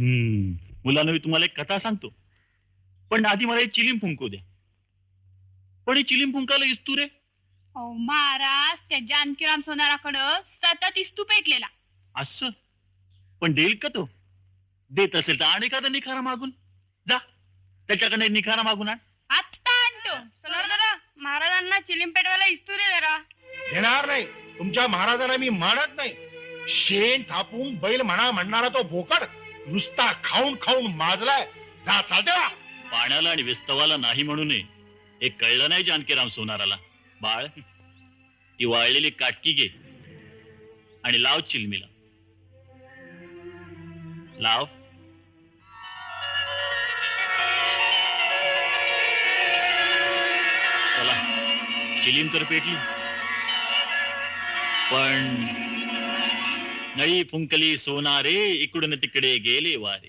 मुलांना मी तुम्हाला एक कथा सांगतो, पण आधी मला एक चिलीम फुंकू द्या. पण ही चिलीम फुंकायला इस्तू रे. अहो महाराज, त्या जानकीराम सोनाराकडं सतत इस्तू पेटलेला. असं पण देईल का तो? देत असेल तर आणि एखादा निखारा मागून जा, त्याच्याकडे निखारा मागून आण. आत्ता आणतो. सोनार दादा, महाराजांना चिलीम पेटवायला इस्तू दे जरा. देणार नाही. तुमच्या महाराजांना मी मानत नाही. शेण थापून बैल म्हणणारा तो बोकड नुसता खाऊन खाऊन माजलाय. जा चालते वा. पाण्याला आणि विस्तवाला नाही म्हणू नये हे कळलं नाही जानकीराम सोनाराला. बाळ, ती वाळलेली काटकी घे आणि लाव चिलमीला. लाव. चला, चिलीम तर पेटली, पण नळी फुंकली सोनारे, इकडून तिकडे गेले वारे.